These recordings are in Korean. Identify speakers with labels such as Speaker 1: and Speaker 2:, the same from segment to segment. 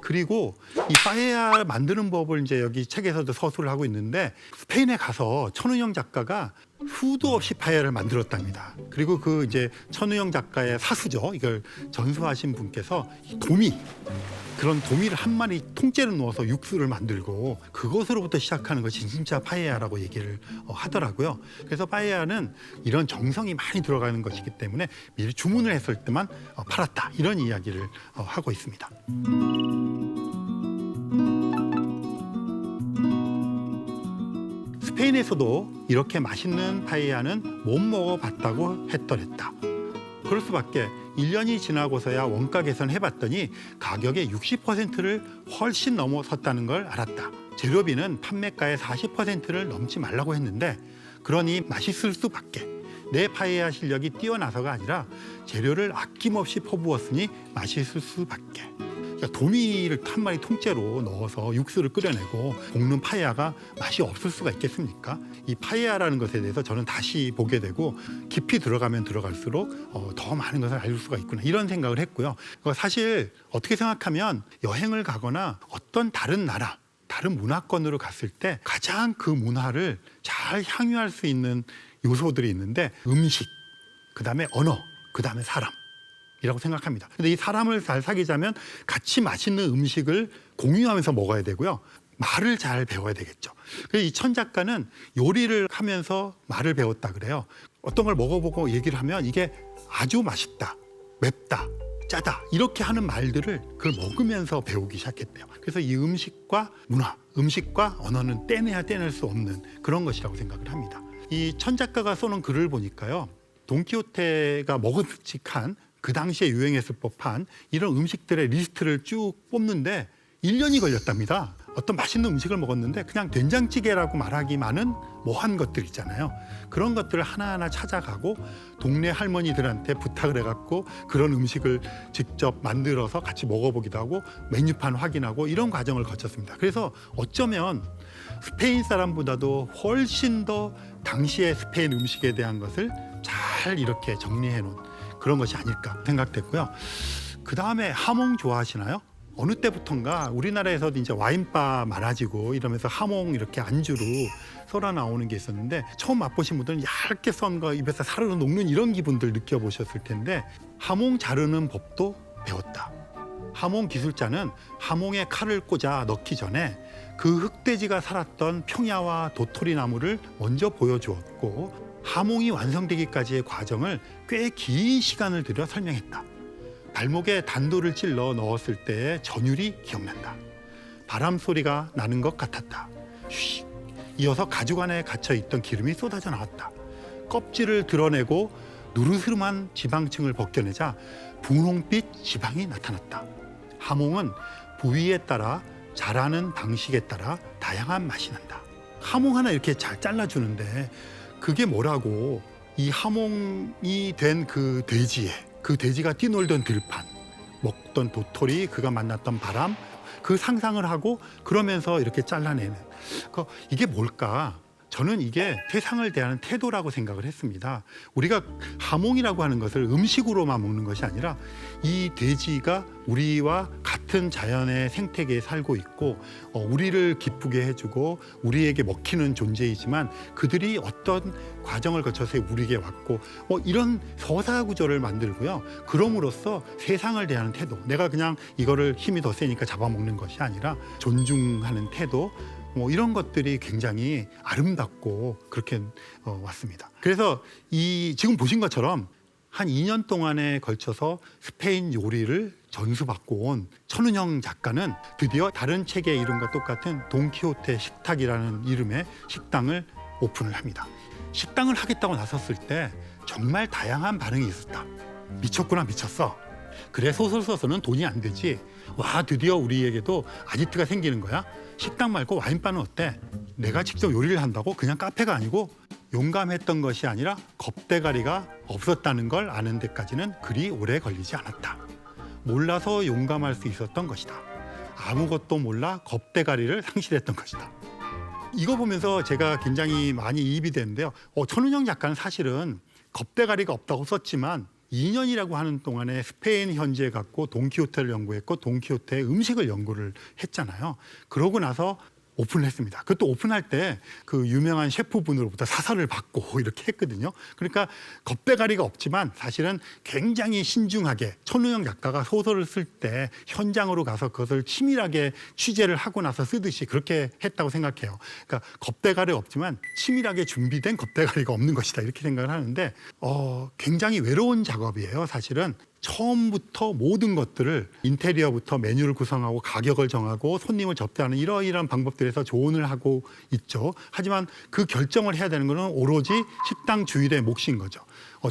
Speaker 1: 그리고 이 파에야 만드는 법을 이제 여기 책에서도 서술을 하고 있는데 스페인에 가서 천우영 작가가 수도 없이 파에야를 만들었답니다. 그리고 그 이제 천우영 작가의 사수죠. 이걸 전수하신 분께서 이 도미, 그런 도미를 한 마리 통째로 넣어서 육수를 만들고 그것으로부터 시작하는 것이 진짜 파에야라고 얘기를 하더라고요. 그래서 파에야는 이런 정성이 많이 들어가는 것이기 때문에 미리 주문을 했을 때만 팔았다, 이런 이야기를 하고 있습니다. 스페인에서도 이렇게 맛있는 파에야는 못 먹어봤다고 했더랬다. 그럴 수밖에. 1년이 지나고서야 원가 계산해봤더니 가격의 60%를 훨씬 넘어섰다는 걸 알았다. 재료비는 판매가의 40%를 넘지 말라고 했는데 그러니 맛있을 수밖에. 내 파에야 실력이 뛰어나서가 아니라 재료를 아낌없이 퍼부었으니 맛있을 수밖에. 그러니까 도미를 한 마리 통째로 넣어서 육수를 끓여내고 볶는 파에야가 맛이 없을 수가 있겠습니까? 이 파에야라는 것에 대해서 저는 다시 보게 되고 깊이 들어가면 들어갈수록 더 많은 것을 알 수가 있구나, 이런 생각을 했고요. 사실 어떻게 생각하면 여행을 가거나 어떤 다른 나라, 다른 문화권으로 갔을 때 가장 그 문화를 잘 향유할 수 있는 요소들이 있는데 음식, 그다음에 언어, 그다음에 사람 이라고 생각합니다. 근데 이 사람을 잘 사귀자면 같이 맛있는 음식을 공유하면서 먹어야 되고요. 말을 잘 배워야 되겠죠. 그래서 이 천 작가는 요리를 하면서 말을 배웠다 그래요. 어떤 걸 먹어보고 얘기를 하면 이게 아주 맛있다, 맵다, 짜다, 이렇게 하는 말들을 그걸 먹으면서 배우기 시작했대요. 그래서 이 음식과 문화, 음식과 언어는 떼내야 떼낼 수 없는 그런 것이라고 생각을 합니다. 이 천 작가가 써놓은 글을 보니까요, 돈키호테가 먹음직한 그 당시에 유행했을 법한 이런 음식들의 리스트를 쭉 뽑는데 1년이 걸렸답니다. 어떤 맛있는 음식을 먹었는데 그냥 된장찌개라고 말하기만은 뭐한 것들 있잖아요. 그런 것들을 하나하나 찾아가고 동네 할머니들한테 부탁을 해갖고 그런 음식을 직접 만들어서 같이 먹어보기도 하고 메뉴판 확인하고 이런 과정을 거쳤습니다. 그래서 어쩌면 스페인 사람보다도 훨씬 더 당시의 스페인 음식에 대한 것을 잘 이렇게 정리해 놓은 그런 것이 아닐까 생각됐고요. 그 다음에 하몽 좋아하시나요? 어느 때부턴가 우리나라에서도 이제 와인바 많아지고 이러면서 하몽 이렇게 안주로 썰어 나오는 게 있었는데 처음 맛보신 분들은 얇게 썬 거 입에서 사르르 녹는 이런 기분들 느껴보셨을 텐데 하몽 자르는 법도 배웠다. 하몽 기술자는 하몽에 칼을 꽂아 넣기 전에 그 흑돼지가 살았던 평야와 도토리 나무를 먼저 보여주었고 하몽이 완성되기까지의 과정을 꽤 긴 시간을 들여 설명했다. 발목에 단도를 찔러 넣었을 때의 전율이 기억난다. 바람 소리가 나는 것 같았다. 휘. 이어서 가죽 안에 갇혀있던 기름이 쏟아져 나왔다. 껍질을 드러내고 누르스름한 지방층을 벗겨내자 분홍빛 지방이 나타났다. 하몽은 부위에 따라 자라는 방식에 따라 다양한 맛이 난다. 하몽 하나 이렇게 잘 잘라주는데 그게 뭐라고, 이 하몽이 된 그 돼지에, 그 돼지가 뛰놀던 들판, 먹던 도토리, 그가 만났던 바람, 그 상상을 하고 그러면서 이렇게 잘라내는 이게 뭘까? 저는 이게 세상을 대하는 태도라고 생각을 했습니다. 우리가 하몽이라고 하는 것을 음식으로만 먹는 것이 아니라 이 돼지가 우리와 같은 자연의 생태계에 살고 있고 우리를 기쁘게 해주고 우리에게 먹히는 존재이지만 그들이 어떤 과정을 거쳐서 우리에게 왔고 이런 서사 구조를 만들고요. 그럼으로써 세상을 대하는 태도, 내가 그냥 이거를 힘이 더 세니까 잡아먹는 것이 아니라 존중하는 태도, 이런 것들이 굉장히 아름답고 그렇게 왔습니다. 그래서 지금 보신 것처럼 한 2년 동안에 걸쳐서 스페인 요리를 전수받고 온 천은영 작가는 드디어 다른 책의 이름과 똑같은 돈키호테 식탁이라는 이름의 식당을 오픈을 합니다. 식당을 하겠다고 나섰을 때 정말 다양한 반응이 있었다. 미쳤구나, 미쳤어. 그래, 소설 써서는 돈이 안 되지. 와, 드디어 우리에게도 아지트가 생기는 거야. 식당 말고 와인바는 어때? 내가 직접 요리를 한다고? 그냥 카페가 아니고 용감했던 것이 아니라 겁대가리가 없었다는 걸 아는 데까지는 그리 오래 걸리지 않았다. 몰라서 용감할 수 있었던 것이다. 아무것도 몰라 겁대가리를 상실했던 것이다. 이거 보면서 제가 굉장히 많이 이입이 되는데요. 천은영 작가는 사실은 겁대가리가 없다고 썼지만 2년이라고 하는 동안에 스페인 현지에 갔고 돈키호테를 연구했고 돈키호테의 음식을 연구를 했잖아요. 그러고 나서 오픈을 했습니다. 그것도 오픈할 때 그 유명한 셰프분으로부터 사설을 받고 이렇게 했거든요. 그러니까 겁대가리가 없지만 사실은 굉장히 신중하게 천우영 작가가 소설을 쓸 때 현장으로 가서 그것을 치밀하게 취재를 하고 나서 쓰듯이 그렇게 했다고 생각해요. 그러니까 겁대가리 없지만 치밀하게 준비된 겁대가리가 없는 것이다 이렇게 생각을 하는데 굉장히 외로운 작업이에요. 사실은. 처음부터 모든 것들을 인테리어부터 메뉴를 구성하고 가격을 정하고 손님을 접대하는 이러이러한 방법들에서 조언을 하고 있죠. 하지만 그 결정을 해야 되는 것은 오로지 식당 주인의 몫인 거죠.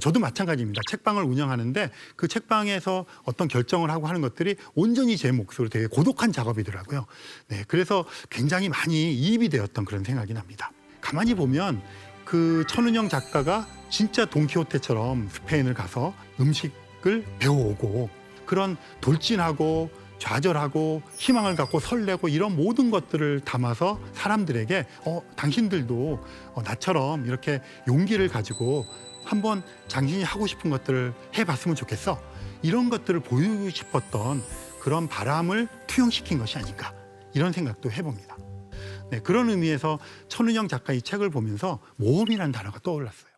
Speaker 1: 저도 마찬가지입니다. 책방을 운영하는데 그 책방에서 어떤 결정을 하고 하는 것들이 온전히 제 몫으로 되게 고독한 작업이더라고요. 네, 그래서 굉장히 많이 이입이 되었던 그런 생각이 납니다. 가만히 보면 그 천은영 작가가 진짜 돈키호테처럼 스페인을 가서 음식을 배워오고 그런 돌진하고 좌절하고 희망을 갖고 설레고 이런 모든 것들을 담아서 사람들에게 당신들도 나처럼 이렇게 용기를 가지고 한번 당신이 하고 싶은 것들을 해봤으면 좋겠어. 이런 것들을 보여주고 싶었던 그런 바람을 투영시킨 것이 아닌가 이런 생각도 해봅니다. 네, 그런 의미에서 천은영 작가 이 책을 보면서 모험이라는 단어가 떠올랐어요.